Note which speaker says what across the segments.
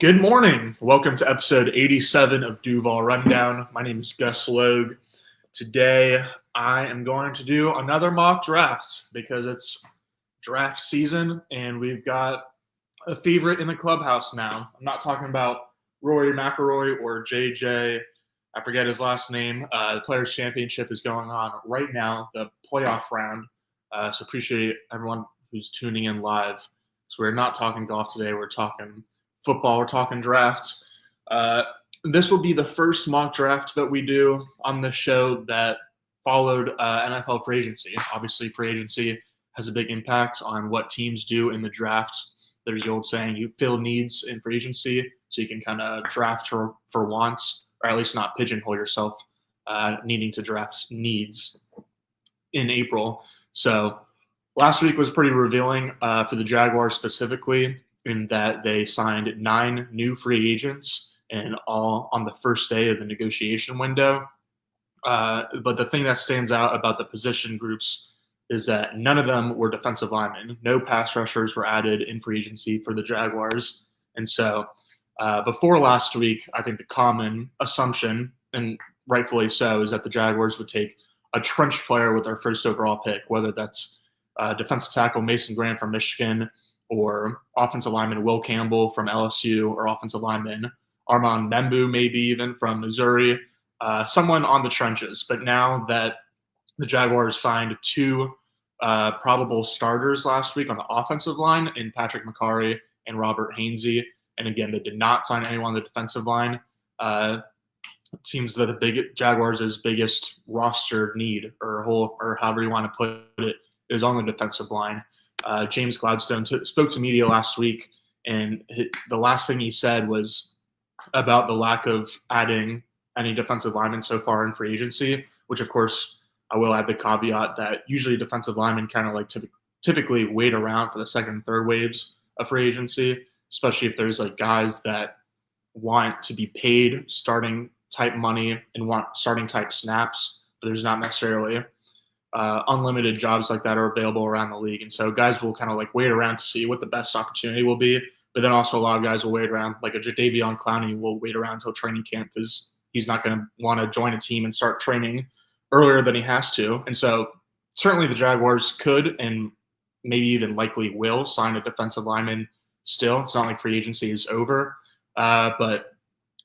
Speaker 1: Good morning. Welcome to episode 87 of Duval Rundown. My name is Gus Logue. Today, I am going to do another mock draft because it's draft season and we've got a favorite in the clubhouse now. I'm not talking about Rory McIlroy or JJ. I forget his last name. The Players' Championship is going on right now, the playoff round. So appreciate everyone who's tuning in live. So we're not talking golf today. We're talking football. We're talking drafts. This will be the first mock draft that we do on the show that followed NFL free agency. Obviously, free agency has a big impact on what teams do in the draft. There's the old saying, you fill needs in free agency, so you can kind of draft for wants, or at least not pigeonhole yourself needing to draft needs in April. So last week was pretty revealing for the Jaguars specifically, in that they signed 9 new free agents and all on the first day of the negotiation window. But the thing that stands out about the position groups is that none of them were defensive linemen. No pass rushers were added in free agency for the Jaguars. And so before last week, I think the common assumption, and rightfully so, is that the Jaguars would take a trench player with their first overall pick, whether that's defensive tackle Mason Graham from Michigan, or offensive lineman Will Campbell from LSU, or offensive lineman Armand Membu, maybe even from Missouri, someone on the trenches. But now that the Jaguars signed 2 probable starters last week on the offensive line in Patrick McCarry and Robert Hainsey, and again, they did not sign anyone on the defensive line. It seems that the Jaguars' biggest roster need, or however you want to put it, is on the defensive line. James Gladstone spoke to media last week, and the last thing he said was about the lack of adding any defensive linemen so far in free agency, which, of course, I will add the caveat that usually defensive linemen kind of like typically wait around for the second and third waves of free agency, especially if there's like guys that want to be paid starting type money and want starting type snaps, but there's not necessarily unlimited jobs like that are available around the league. And so guys will kind of like wait around to see what the best opportunity will be. But then also a lot of guys will wait around, like a Jadeveon Clowney will wait around until training camp because he's not going to want to join a team and start training earlier than he has to. And so certainly the Jaguars could and maybe even likely will sign a defensive lineman still. It's not like free agency is over. But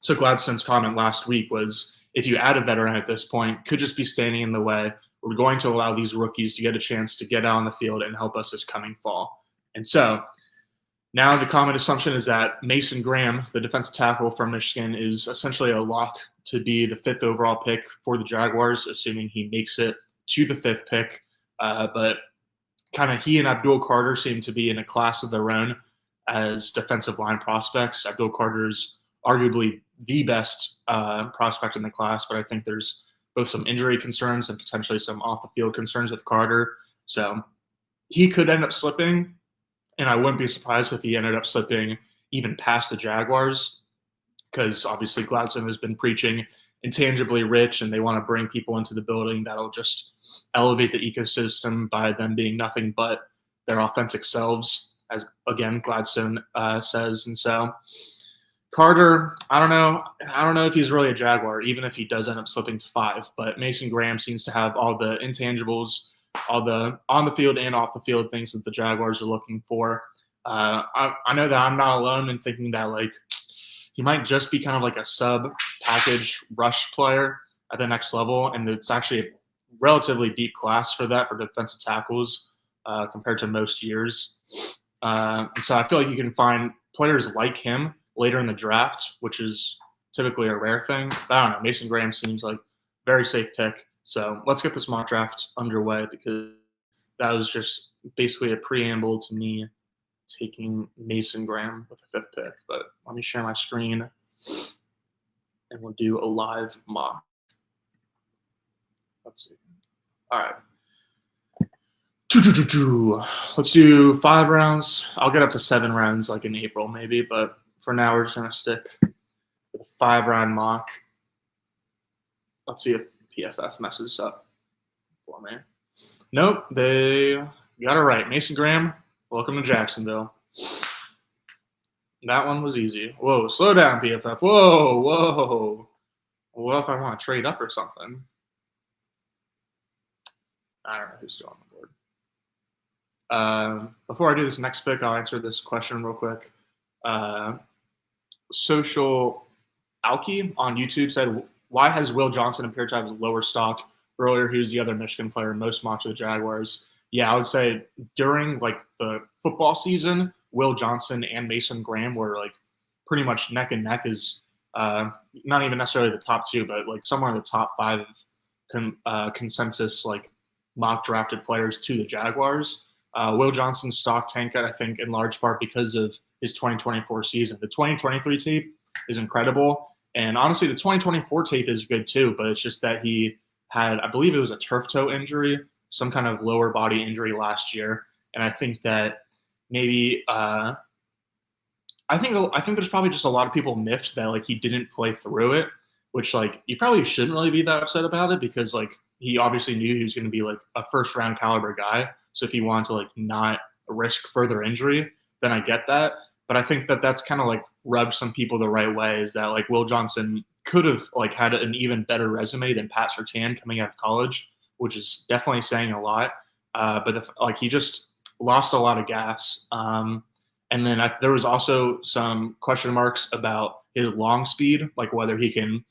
Speaker 1: so Gladstone's comment last week was, if you add a veteran at this point, could just be standing in the way. We're going to allow these rookies to get a chance to get out on the field and help us this coming fall. And so now the common assumption is that Mason Graham, the defensive tackle from Michigan, is essentially a lock to be the 5th overall pick for the Jaguars, assuming he makes it to the 5th pick. But kind of he and Abdul Carter seem to be in a class of their own as defensive line prospects. Abdul Carter's arguably the best prospect in the class, but I think there's both some injury concerns and potentially some off-the-field concerns with Carter. So he could end up slipping, and I wouldn't be surprised if he ended up slipping even past the Jaguars, because obviously Gladstone has been preaching intangibly rich, and they want to bring people into the building that'll just elevate the ecosystem by them being nothing but their authentic selves, as, again, Gladstone says. And so Carter, I don't know if he's really a Jaguar, even if he does end up slipping to 5. But Mason Graham seems to have all the intangibles, all the on the field and off the field things that the Jaguars are looking for. I know that I'm not alone in thinking that like he might just be kind of like a sub package rush player at the next level, and it's actually a relatively deep class for that for defensive tackles compared to most years. And so I feel like you can find players like him later in the draft, which is typically a rare thing. But I don't know. Mason Graham seems like a very safe pick. So let's get this mock draft underway, because that was just basically a preamble to me taking Mason Graham with the 5th pick. But let me share my screen and we'll do a live mock. Let's see. All right. Let's do 5 rounds. I'll get up to 7 rounds like in April maybe, but for now, we're just going to stick with a 5-round mock. Let's see if PFF messes up for me. Nope, they got it right. Mason Graham, welcome to Jacksonville. That one was easy. Whoa, slow down, PFF. Whoa, whoa. What if I want to trade up or something? I don't know who's still on the board. Before I do this next pick, I'll answer this question real quick. Social Alki on YouTube said, "Why has Will Johnson appeared to have lower stock earlier? He was the other Michigan player most mocked to the Jaguars." Yeah, I would say during like the football season, Will Johnson and Mason Graham were like pretty much neck and neck as not even necessarily the top two, but like somewhere in the top five of consensus like mock drafted players to the Jaguars. Will Johnson's stock tanked, I think, in large part because of his 2024 season. The 2023 tape is incredible. And honestly, the 2024 tape is good too, but it's just that he had, I believe it was a turf toe injury, some kind of lower body injury last year. And I think that maybe, I think there's probably just a lot of people miffed that like he didn't play through it, which like you probably shouldn't really be that upset about it because like he obviously knew he was going to be like a first round caliber guy. So if he wanted to like not risk further injury, then I get that. But I think that that's kind of like rubbed some people the right way is that like Will Johnson could have like had an even better resume than Pat Surtain coming out of college, which is definitely saying a lot. But if, like he just lost a lot of gas. And then there was also some question marks about his long speed, like whether he can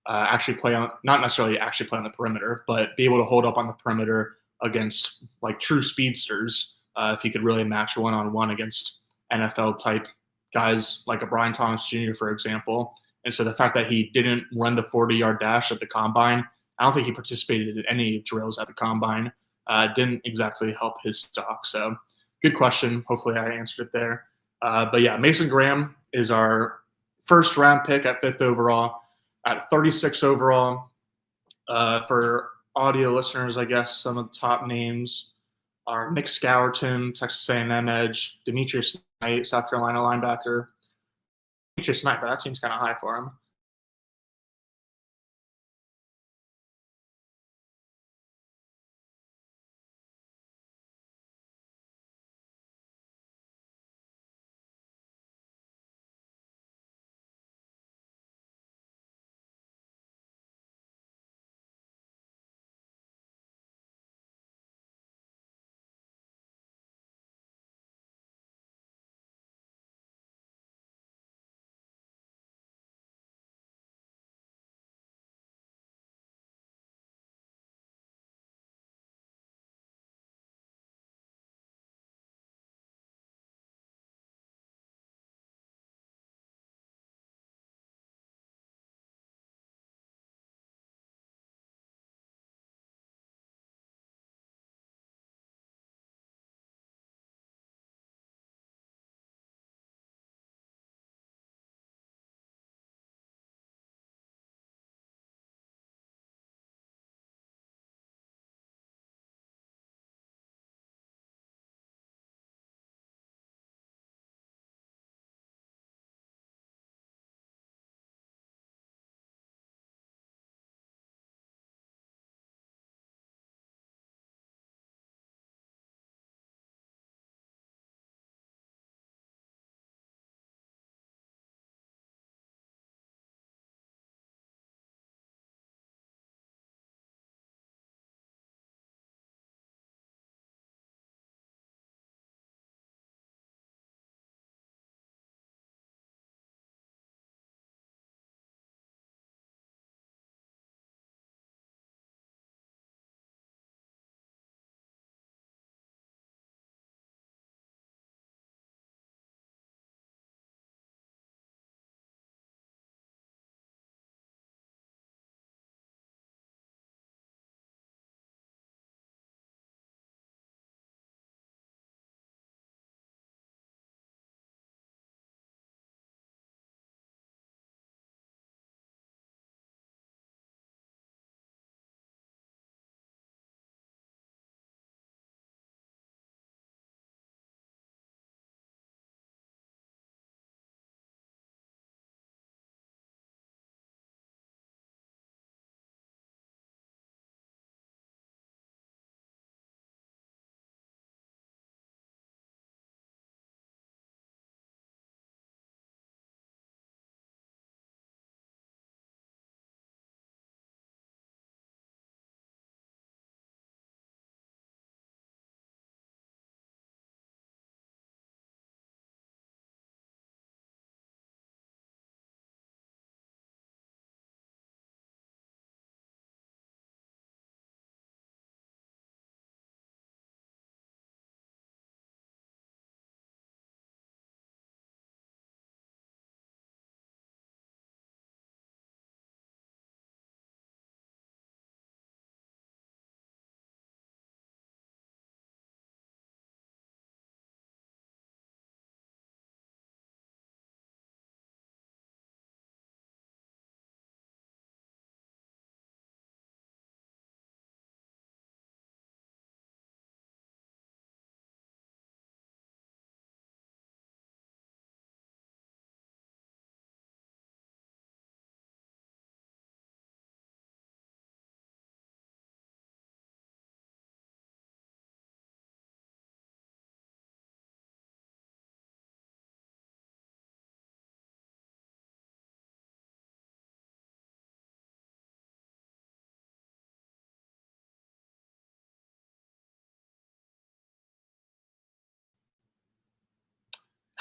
Speaker 1: actually play on, not necessarily actually play on the perimeter, but be able to hold up on the perimeter against like true speedsters. If he could really match one on one against NFL type guys like a Brian Thomas Jr., for example. And so the fact that he didn't run the 40-yard dash at the combine, I don't think he participated in any drills at the combine, didn't exactly help his stock. So good question. Hopefully I answered it there. But yeah, Mason Graham is our first round pick at 5th overall. At 36 overall, for audio listeners, I guess some of the top names are Nick Scourton, Texas A&M edge, Demetrius Knight, South Carolina linebacker. Demetrius Knight, but that seems kind of high for him.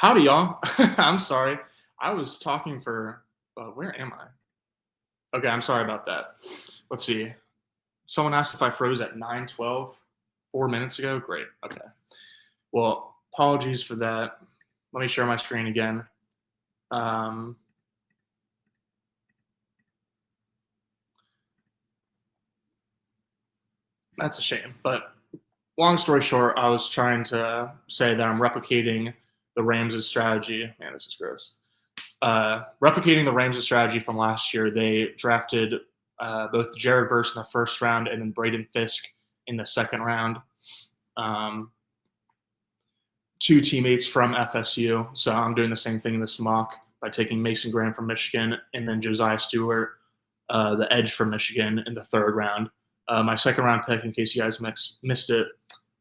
Speaker 1: Howdy, y'all. I'm sorry. I was talking for, where am I? Okay, I'm sorry about that. Let's see. Someone asked if I froze at 9:12 4 minutes ago. Great. Okay. Well, apologies for that. Let me share my screen again. Um, that's a shame. But long story short, I was trying to say that I'm replicating the Rams' strategy. Man, this is gross. Replicating the Rams' strategy from last year. They drafted both Jared Verse in the first round and then Braden Fisk in the second round. Two teammates from FSU. So I'm doing the same thing in this mock by taking Mason Graham from Michigan and then Josiah Stewart, the edge from Michigan in the third round. My second round pick, in case you guys missed it,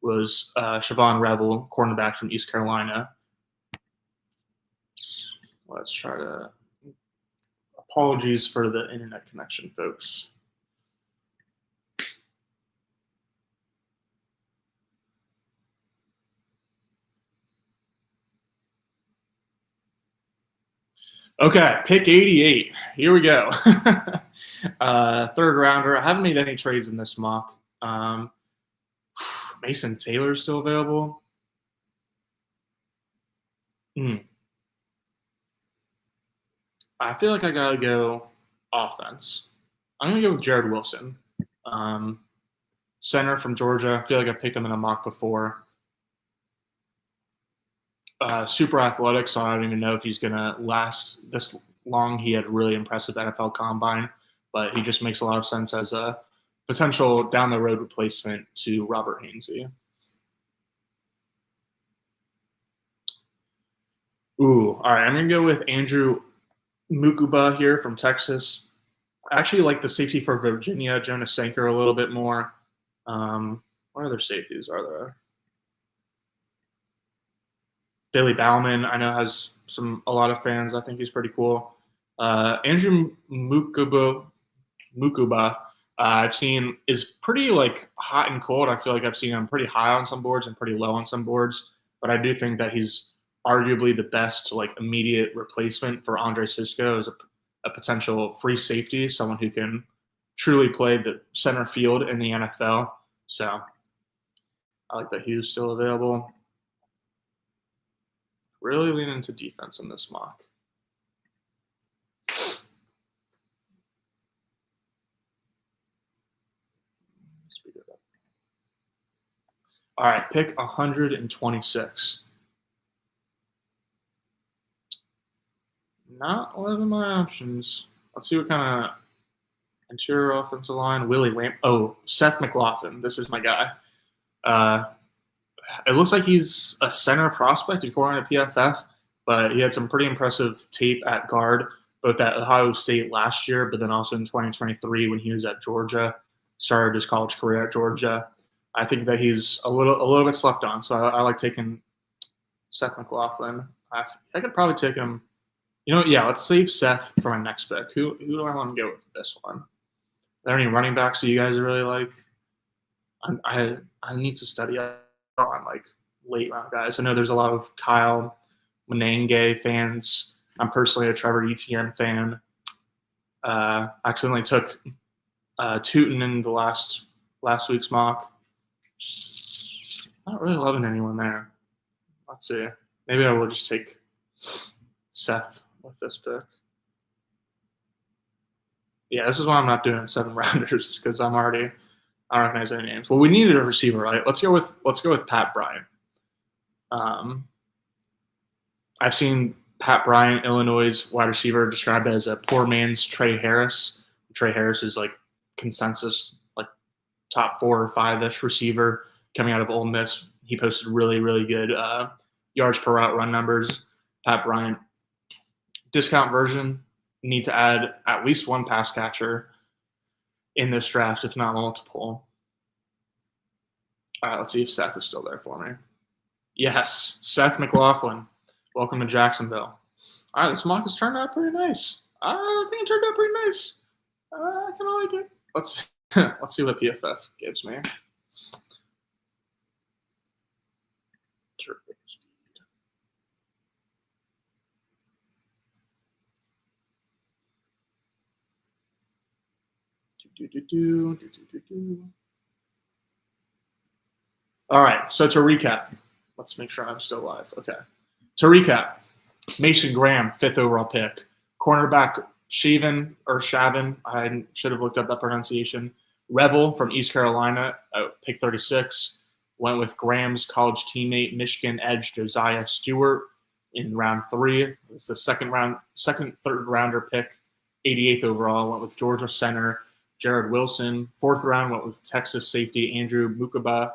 Speaker 1: was Siobhan Revel, cornerback from East Carolina. Let's try to. Apologies for the internet connection, folks. Okay, pick 88. Here we go. Third rounder. I haven't made any trades in this mock. Mason Taylor's still available. I feel like I gotta go offense. I'm gonna go with Jared Wilson, center from Georgia. I feel like I picked him in a mock before. Super athletic, so I don't even know if he's gonna last this long. He had a really impressive NFL combine, but he just makes a lot of sense as a potential down the road replacement to Robert Hainsey. Ooh, all right. I'm gonna go with Andrew Mukuba here from Texas. I actually like the safety for Virginia, Jonas Sanker, a little bit more. What other safeties are there? Billy Bauman, I know, has a lot of fans. I think he's pretty cool. Andrew Mukuba, I've seen is pretty like hot and cold. I feel like I've seen him pretty high on some boards and pretty low on some boards. But I do think that he's arguably the best like immediate replacement for Andre Sisco as a potential free safety, someone who can truly play the center field in the NFL. So I like that he was still available. Really lean into defense in this mock. All right, pick 126. Not loving my options. Let's see what kind of interior offensive line. Seth McLaughlin. This is my guy. It looks like he's a center prospect according to PFF, but he had some pretty impressive tape at guard, both at Ohio State last year, but then also in 2023 when he was at Georgia, started his college career at Georgia. I think that he's a little bit slept on, so I like taking Seth McLaughlin. I could probably take him. Let's save Seth for my next pick. Who do I want to go with this one? Are there any running backs that you guys really like? I need to study up on like late round guys. I know there's a lot of Kyle Manenge fans. I'm personally a Trevor Etienne fan. Accidentally took Tootin in the last week's mock. Not really loving anyone there. Let's see. Maybe I will just take Seth with this pick. Yeah, this is why I'm not doing 7 rounders because I don't recognize any names. Well, we needed a receiver, right? Let's go with Pat Bryant. I've seen Pat Bryant, Illinois' wide receiver, described as a poor man's Trey Harris. Trey Harris is like consensus, like top 4 or 5-ish receiver coming out of Ole Miss. He posted really, really good yards per route run numbers. Pat Bryant, discount version, need to add at least one pass catcher in this draft, if not multiple. All right, let's see if Seth is still there for me. Yes, Seth McLaughlin. Welcome to Jacksonville. All right, this mock has turned out pretty nice. I think it turned out pretty nice. I kind of like it. Let's see what PFF gives me. All right, so to recap, let's make sure I'm still live. Okay. To recap, Mason Graham, 5th overall pick. Cornerback Shavin, I should have looked up that pronunciation. Revel from East Carolina, pick 36. Went with Graham's college teammate, Michigan edge Josiah Stewart in round 3. It's the third rounder pick, 88th overall. Went with Georgia center Jared Wilson. 4th round went with Texas safety Andrew Mukaba.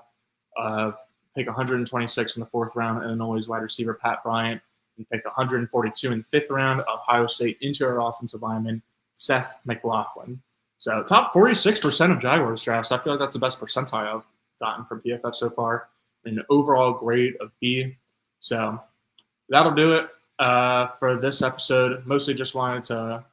Speaker 1: Pick 126 in the 4th round. Illinois wide receiver Pat Bryant. And pick 142 in the 5th round. Ohio State interior offensive lineman Seth McLaughlin. So top 46% of Jaguars drafts. I feel like that's the best percentile I've gotten from PFF so far. An overall grade of B. So that'll do it for this episode. Mostly just wanted to.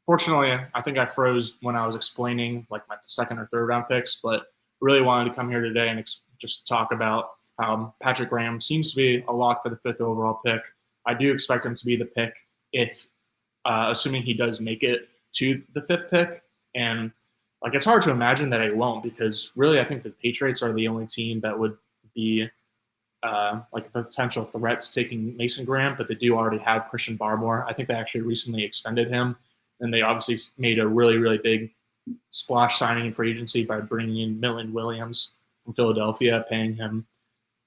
Speaker 1: Fortunately, I think I froze when I was explaining like my 2nd or 3rd round picks, but really wanted to come here today and just talk about how Patrick Graham seems to be a lock for the 5th overall pick. I do expect him to be the pick if, assuming he does make it to the 5th pick. And like it's hard to imagine that he won't, because really I think the Patriots are the only team that would be like a potential threat to taking Mason Graham, but they do already have Christian Barmore. I think they actually recently extended him, and they obviously made a really, really big splash signing in free agency by bringing in Milton Williams from Philadelphia, paying him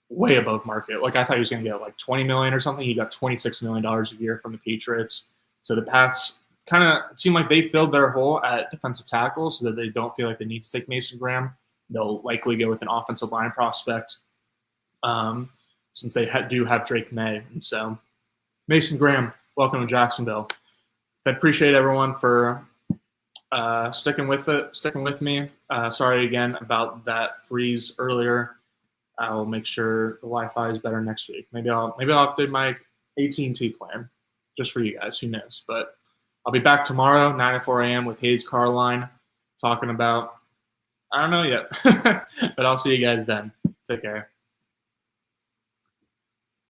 Speaker 1: way above market. Like I thought he was going to get like $20 million or something. He got $26 million a year from the Patriots. So the Pats kind of seem like they filled their hole at defensive tackle so that they don't feel like they need to take Mason Graham. They'll likely go with an offensive line prospect since they do have Drake May. And so Mason Graham, welcome to Jacksonville. I appreciate everyone for sticking with me. Sorry again about that freeze earlier. I'll make sure the Wi-Fi is better next week. Maybe I'll update my AT&T plan just for you guys. Who knows? But I'll be back tomorrow, 9:04 a.m. with Hayes Carline, talking about I don't know yet, but I'll see you guys then. Take care.